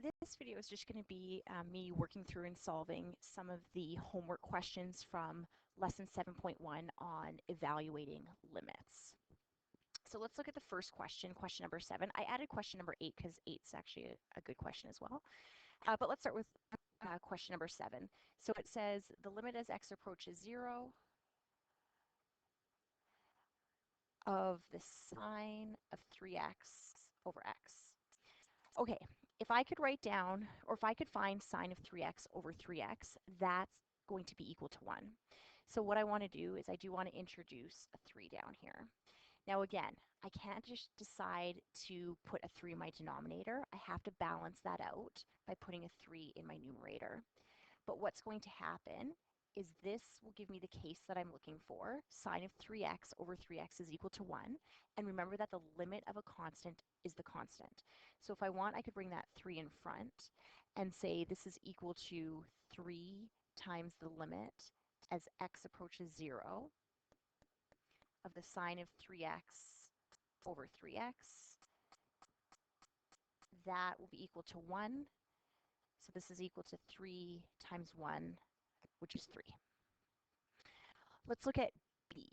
this video is just going to be me working through and solving some of the homework questions from lesson 7.1 on evaluating limits. So let's look at the first question, question number 7. I added question number 8 because 8 is actually a good question as well. But let's start with question number 7. So it says the limit as x approaches 0 of the sine of 3x over x. Okay, if I could write down, or if I could find sine of 3x over 3x, that's going to be equal to 1. So what I want to do is I do want to introduce a 3 down here. Now again, I can't just decide to put a 3 in my denominator. I have to balance that out by putting a 3 in my numerator. But what's going to happen is this will give me the case that I'm looking for. Sine of 3x over 3x is equal to 1. And remember that the limit of a constant is the constant. So if I want, I could bring that 3 in front and say this is equal to 3 times the limit as x approaches 0 of the sine of 3x over 3x. That will be equal to 1. So this is equal to 3 times 1, which is 3. Let's look at B.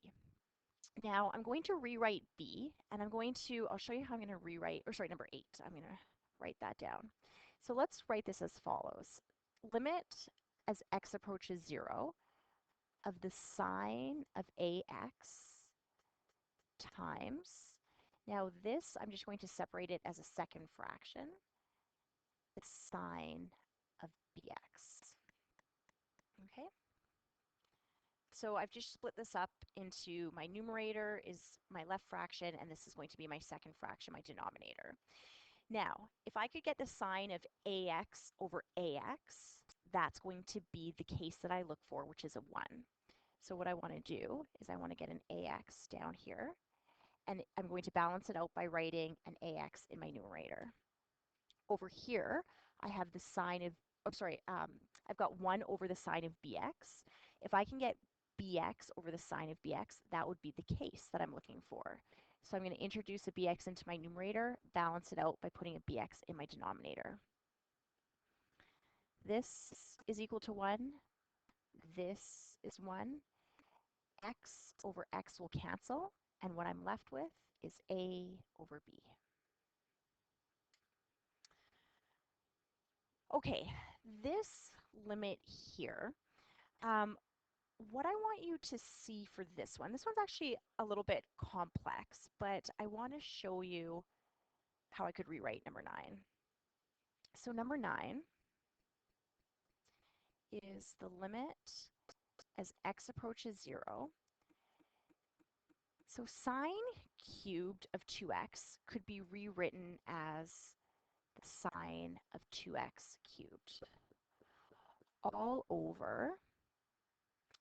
Now I'm going to rewrite B, and I'll show you how I'm going to rewrite, or sorry, number 8. I'm going to write that down. So let's write this as follows. Limit as x approaches 0 of the sine of ax times, now this I'm just going to separate it as a second fraction, the sine of bx. Okay? So I've just split this up into my numerator is my left fraction, and this is going to be my second fraction, my denominator. Now, if I could get the sine of ax over ax, that's going to be the case that I look for, which is a 1. So what I want to do is I want to get an ax down here, and I'm going to balance it out by writing an ax in my numerator. Over here, I have the sine of, I've got 1 over the sine of bx. If I can get bx over the sine of bx, that would be the case that I'm looking for. So I'm going to introduce a bx into my numerator, balance it out by putting a bx in my denominator. This is equal to 1. This is 1. X over x will cancel, and what I'm left with is a over b. Okay, this limit here, what I want you to see for this one's actually a little bit complex, but I want to show you how I could rewrite number 9. So number 9 is the limit as x approaches 0. So sine cubed of 2x could be rewritten as the sine of 2x cubed all over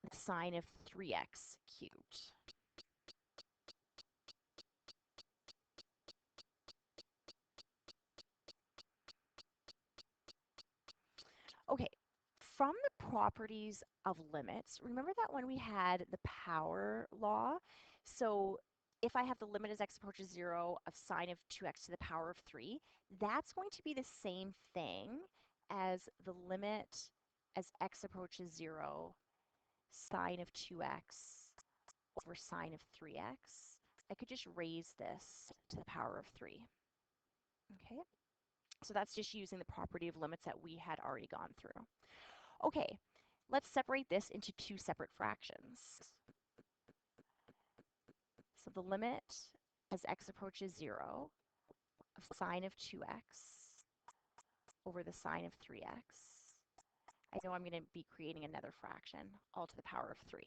the sine of 3x cubed. Okay, from the properties of limits, remember that when we had the power law, so if I have the limit as x approaches 0 of sine of 2x to the power of 3, that's going to be the same thing as the limit as x approaches 0 sine of 2x over sine of 3x. I could just raise this to the power of 3. Okay, so that's just using the property of limits that we had already gone through. Okay, let's separate this into 2 separate fractions. So the limit as x approaches 0 of sine of 2x over the sine of 3x. I know I'm going to be creating another fraction, all to the power of 3.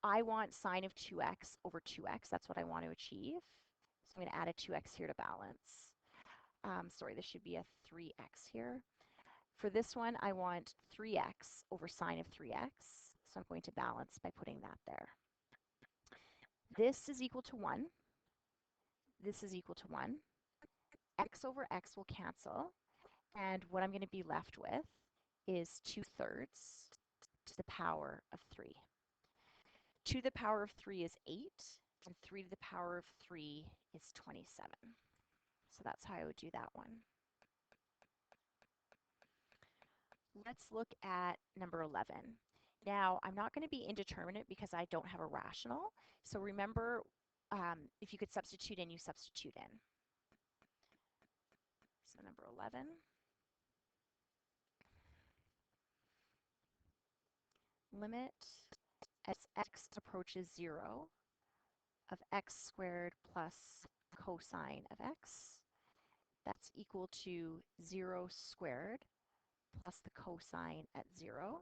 I want sine of 2x over 2x. That's what I want to achieve. So I'm going to add a 2x here to balance. Sorry, this should be a 3x here. For this one, I want 3x over sine of 3x. So I'm going to balance by putting that there. This is equal to 1. This is equal to 1. X over x will cancel. And what I'm going to be left with is 2/3 to the power of 3. 2 to the power of 3 is 8, and 3 to the power of 3 is 27. So that's how I would do that one. Let's look at number 11. Now, I'm not going to be indeterminate because I don't have a rational. So remember, if you could substitute in, you substitute in. So number 11, limit as x approaches 0 of x squared plus cosine of x. That's equal to 0 squared plus the cosine at 0.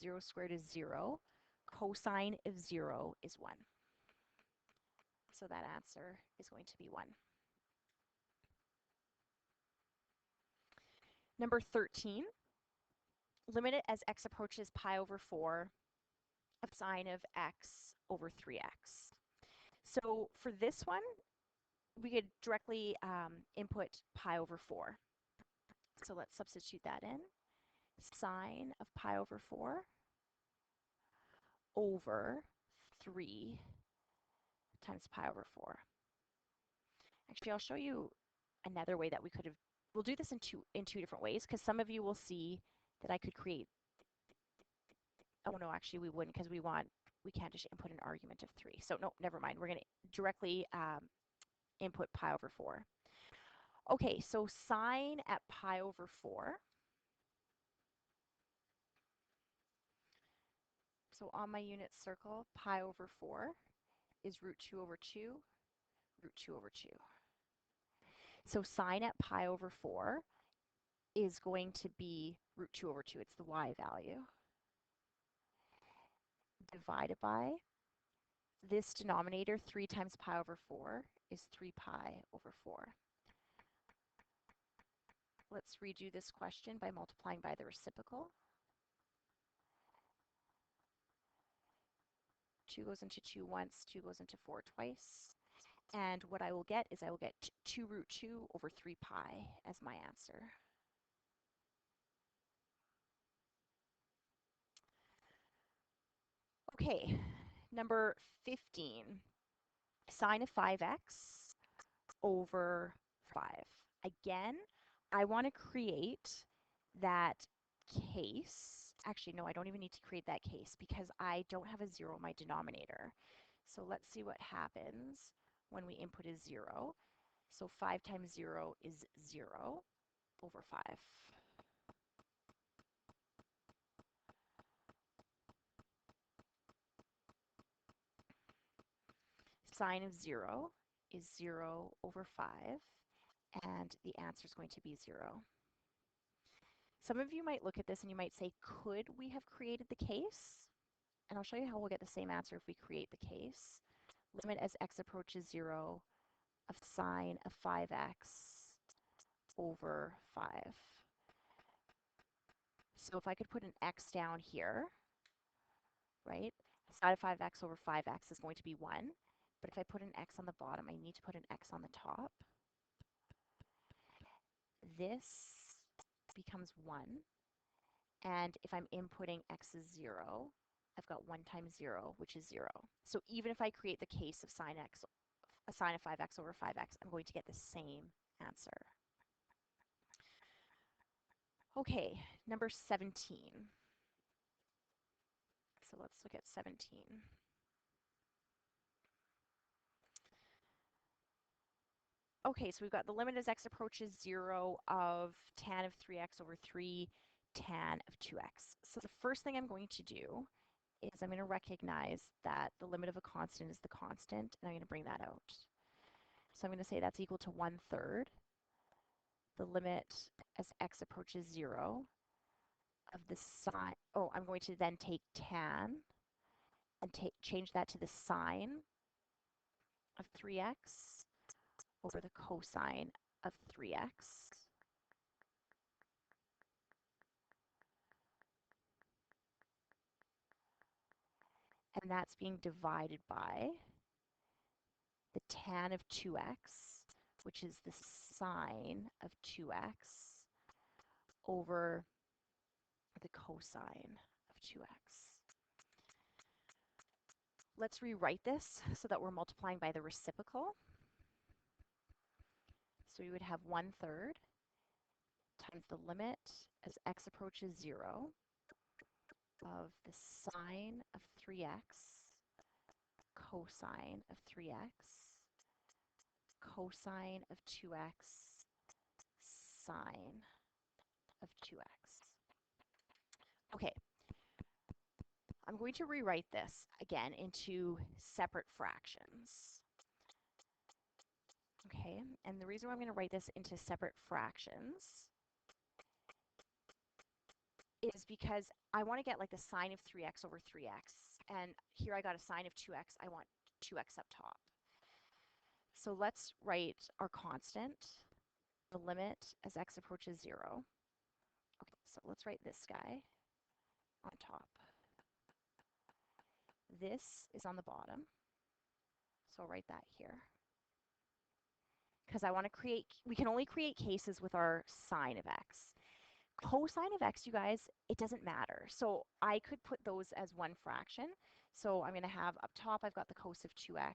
0 squared is 0. Cosine of 0 is 1. So that answer is going to be 1. Number 13, limit it as x approaches pi over 4 of sine of x over 3x. So for this one, we could directly input pi over 4. So let's substitute that in. Sine of pi over 4 over 3 times pi over 4. Actually, I'll show you another way that we could have, we'll do this in two different ways, because some of you will see that I could create, oh no, actually we wouldn't, because we can't just input an argument of 3. So no, never mind. We're going to directly input pi over 4. Okay, so sine at pi over 4. So on my unit circle, pi over 4 is root 2 over 2, root 2 over 2. So sine at pi over 4 is going to be root 2 over 2. It's the y value. Divided by this denominator, 3 times pi over 4 is 3 pi over 4. Let's redo this question by multiplying by the reciprocal. 2 goes into 2 once, 2 goes into 4 twice. And what I will get is I will get 2 root 2 over 3 pi as my answer. Okay, number 15, sine of 5x over 5. Again, I want to create that case. Actually, no, I don't even need to create that case because I don't have a 0 in my denominator. So let's see what happens when we input a 0. So 5 times 0 is 0 over 5. Sine of 0 is 0 over 5, and the answer is going to be 0. Some of you might look at this and you might say, could we have created the case? And I'll show you how we'll get the same answer if we create the case. Limit as x approaches 0 of sine of 5x over 5. So if I could put an x down here, right? Sine of 5x over 5x is going to be 1. But if I put an x on the bottom, I need to put an x on the top. This becomes 1. And if I'm inputting x is 0, I've got 1 times 0, which is 0. So even if I create the case of sine of 5x over 5x, I'm going to get the same answer. Okay, number 17. So let's look at 17. Okay, so we've got the limit as x approaches 0 of tan of 3x over 3 tan of 2x. So the first thing I'm going to do is I'm going to recognize that the limit of a constant is the constant, and I'm going to bring that out. So I'm going to say that's equal to 1/3 the limit as x approaches 0 of the sine. Oh, I'm going to then take tan and change that to the sine of 3x over the cosine of 3x. And that's being divided by the tan of 2x, which is the sine of 2x, over the cosine of 2x. Let's rewrite this so that we're multiplying by the reciprocal. So we would have 1/3 times the limit as x approaches 0 of the sine of 3x cosine of 3x cosine of 2x sine of 2x. Okay, I'm going to rewrite this again into separate fractions. Okay, and the reason why I'm going to write this into separate fractions is because I want to get like the sine of 3x over 3x. And here I got a sine of 2x. I want 2x up top. So let's write our constant, the limit as x approaches 0. Okay, so let's write this guy on top. This is on the bottom. So I'll write that here. Because I want to create, we can only create cases with our sine of x. Cosine of x, you guys, it doesn't matter. So I could put those as one fraction. So I'm going to have up top, I've got the cos of 2x.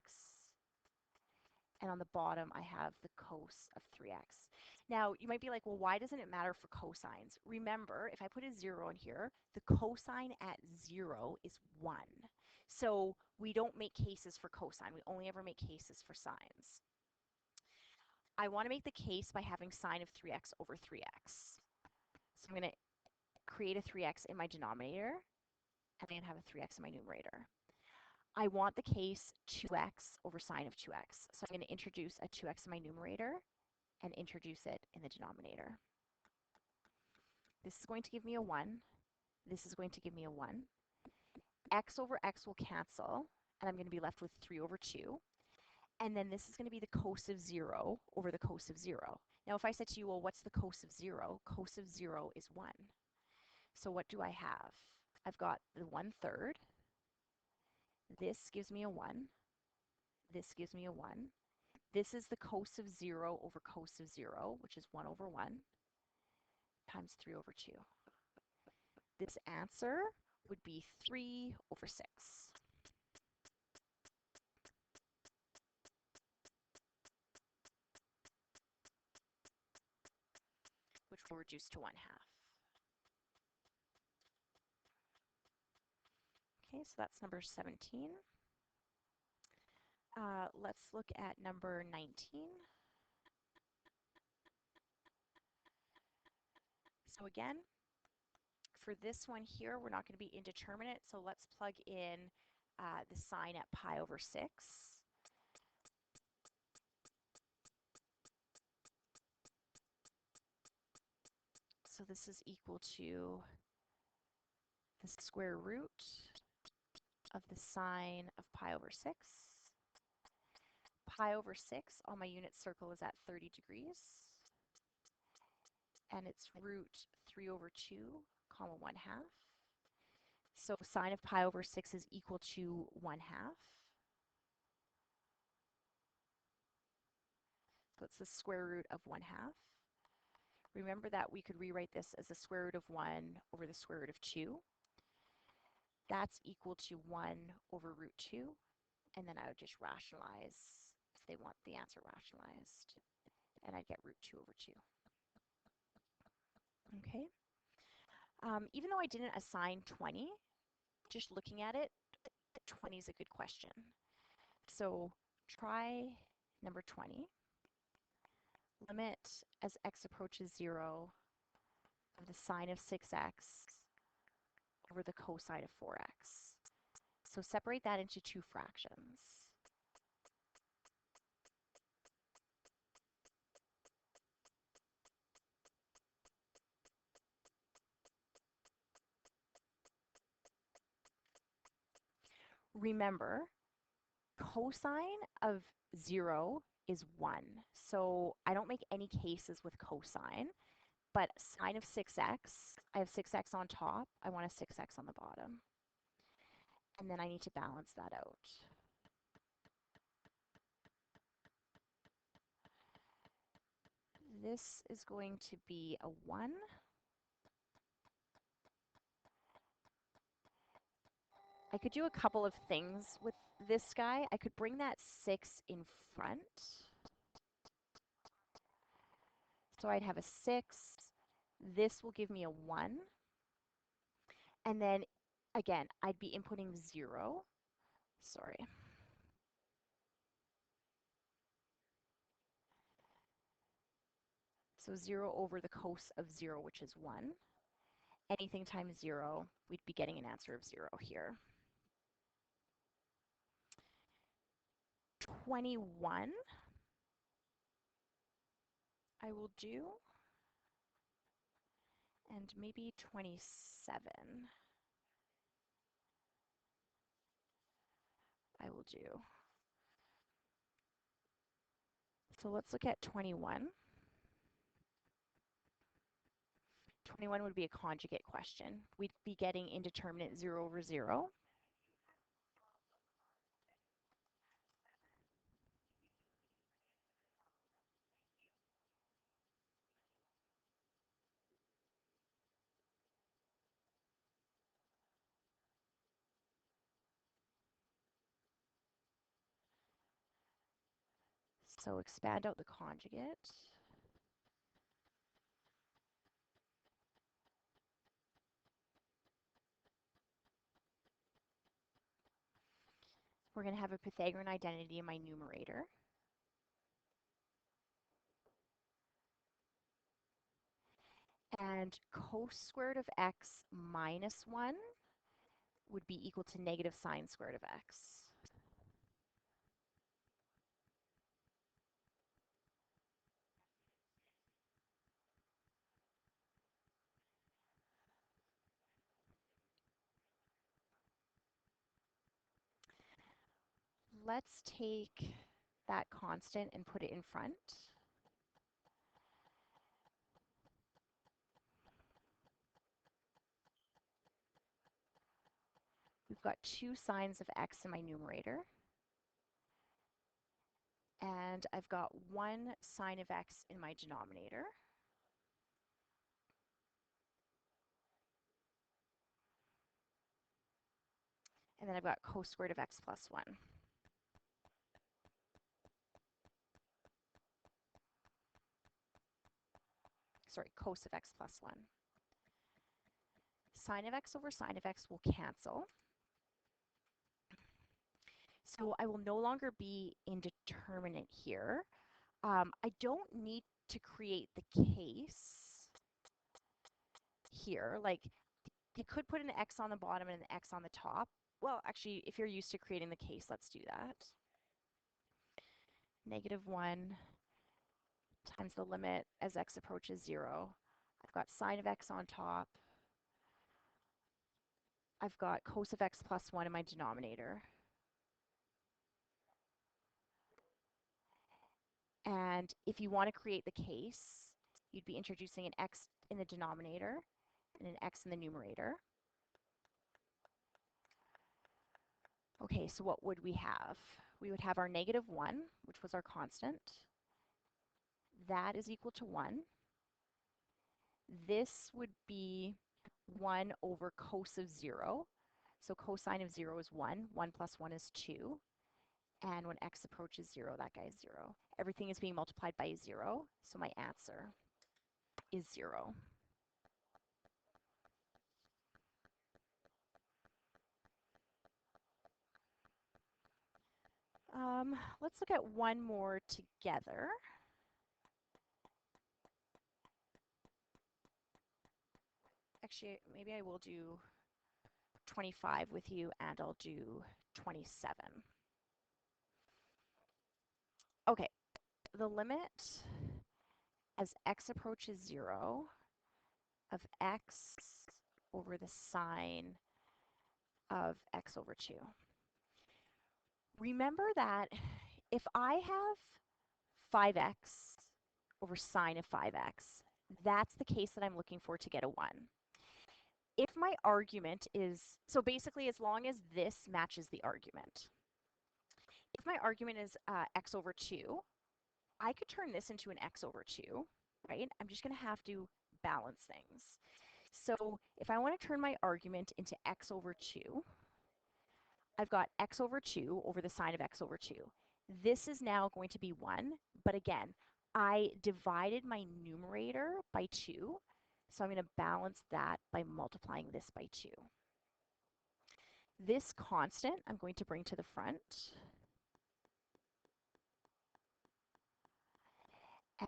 And on the bottom, I have the cos of 3x. Now, you might be like, well, why doesn't it matter for cosines? Remember, if I put a 0 in here, the cosine at 0 is 1. So we don't make cases for cosine. We only ever make cases for sines. I want to make the case by having sine of 3x over 3x. So I'm going to create a 3x in my denominator, and I'm going to have a 3x in my numerator. I want the case 2x over sine of 2x. So I'm going to introduce a 2x in my numerator and introduce it in the denominator. This is going to give me a 1. This is going to give me a 1. X over x will cancel, and I'm going to be left with 3 over 2. And then this is going to be the cos of 0 over the cos of 0. Now, if I said to you, well, what's the cos of 0? Cos of 0 is 1. So what do I have? I've got the 1/3. This gives me a 1. This gives me a 1. This is the cos of 0 over cos of 0, which is 1 over 1, times 3 over 2. This answer would be 3 over 6, which will reduce to 1/2. Okay, so that's number 17. Let's look at number 19. So again, for this one here, we're not going to be indeterminate, so let's plug in the sine at pi over 6. So this is equal to the square root of the sine of pi over 6. Pi over 6 on my unit circle is at 30 degrees. And it's root 3 over 2, comma 1/2. So sine of pi over 6 is equal to 1/2. So it's the square root of 1/2. Remember that we could rewrite this as the square root of 1 over the square root of 2. That's equal to 1 over root 2. And then I would just rationalize if they want the answer rationalized. And I'd get root 2 over 2. Okay. Even though I didn't assign 20, just looking at it, 20 is a good question. So try number 20. Limit as x approaches 0 of the sine of 6x over the cosine of 4x. So separate that into two fractions. Remember, cosine of 0 is 1. So I don't make any cases with cosine, but sine of 6x, I have 6x on top. I want a 6x on the bottom. And then I need to balance that out. This is going to be a 1. I could do a couple of things with this guy. I could bring that 6 in front. So I'd have a 6, This will give me a 1. And then, again, I'd be inputting 0. Sorry. So 0 over the cos of 0, which is 1. Anything times 0, we'd be getting an answer of 0 here. 21, I will do. And maybe 27, I will do. So let's look at 21. 21 would be a conjugate question. We'd be getting indeterminate 0 over 0. So expand out the conjugate. We're going to have a Pythagorean identity in my numerator. And cos squared of x minus 1 would be equal to negative sine squared of x. Let's take that constant and put it in front. We've got 2 sines of x in my numerator. And I've got 1 sine of x in my denominator. And then I've got cos squared of x plus 1. Sorry, cos of x plus 1. Sine of x over sine of x will cancel. So I will no longer be indeterminate here. I don't need to create the case here. Like, you could put an x on the bottom and an x on the top. Well, actually, if you're used to creating the case, let's do that. Negative 1 times the limit as x approaches 0. I've got sine of x on top. I've got cos of x plus 1 in my denominator. And if you want to create the case, you'd be introducing an x in the denominator and an x in the numerator. Okay, so what would we have? We would have our negative 1, which was our constant. That is equal to 1. This would be 1 over cos of 0. So cosine of 0 is 1. 1 plus 1 is 2. And when x approaches 0, that guy is 0. Everything is being multiplied by 0, so my answer is 0. Let's look at one more together. Actually, maybe I will do 25 with you, and I'll do 27. Okay, the limit as x approaches 0 of x over the sine of x over 2. Remember that if I have 5x over sine of 5x, that's the case that I'm looking for to get a 1. If my argument is, so basically as long as this matches the argument. If my argument is x over 2, I could turn this into an x over 2, right? I'm just going to have to balance things. So if I want to turn my argument into x over 2, I've got x over 2 over the sine of x over 2. This is now going to be 1, but again, I divided my numerator by 2, So I'm going to balance that by multiplying this by 2. This constant I'm going to bring to the front.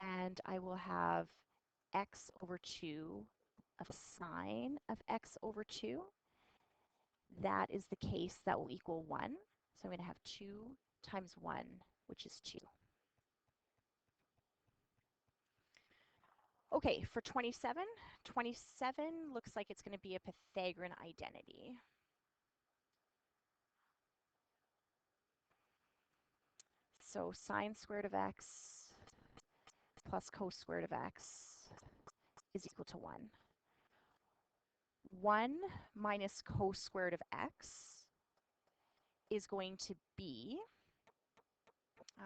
And I will have x over 2 of sine of x over 2. That is the case that will equal 1. So I'm going to have 2 times 1, which is 2. Okay, for 27, 27 looks like it's going to be a Pythagorean identity. So sine squared of x plus cos squared of x is equal to 1. 1 minus cos squared of x is going to be,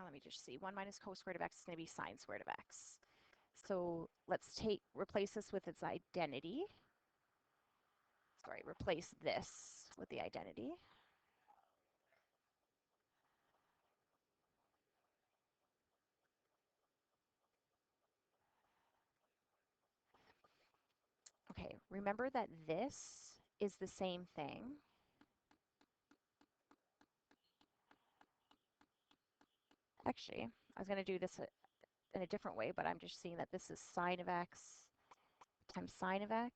let me just see, 1 minus cos squared of x is going to be sine squared of x. So let's replace this with its identity. Sorry, replace this with the identity. Okay, remember that this is the same thing. Actually, I was going to do this in a different way, but I'm just seeing that this is sine of x times sine of x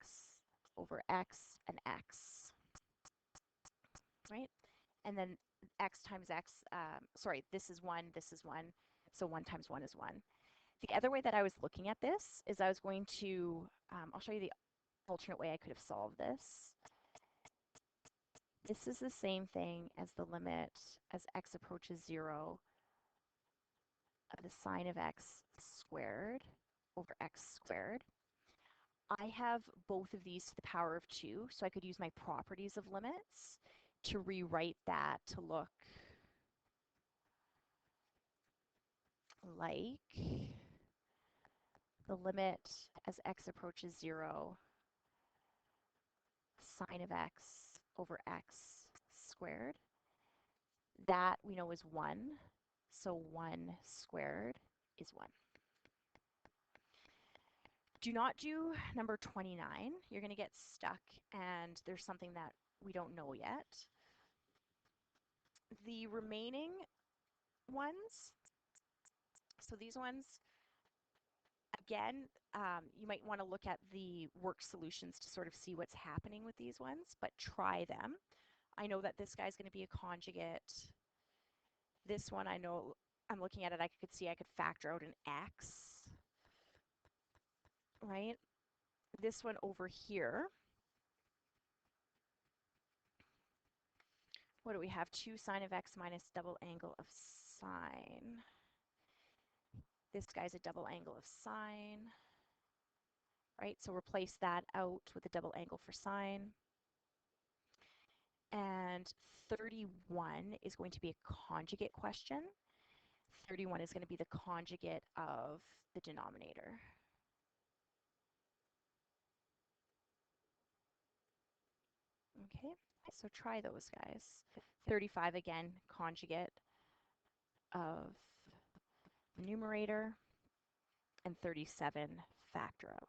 over x and x, right? And then x times x, sorry, this is 1, so 1 times 1 is 1. The other way that I was looking at this is I was going to, I'll show you the alternate way I could have solved this. This is the same thing as the limit as x approaches 0 of the sine of x squared over x squared. I have both of these to the power of 2, so I could use my properties of limits to rewrite that to look like the limit as x approaches 0, sine of x over x squared. That we know is 1, so 1 squared is 1. Do not do number 29. You're going to get stuck, and there's something that we don't know yet. The remaining ones, so these ones, again, you might want to look at the work solutions to sort of see what's happening with these ones, but try them. I know that this guy's going to be a conjugate. This one, I know, I'm looking at it, I could see I could factor out an x, right? This one over here, what do we have? 2 sine of x minus double angle of sine. This guy's a double angle of sine, right? So replace that out with a double angle for sine. And 31 is going to be a conjugate question. 31 is going to be the conjugate of the denominator. Okay, so try those guys. 35 again, conjugate of the numerator, and 37 factor out.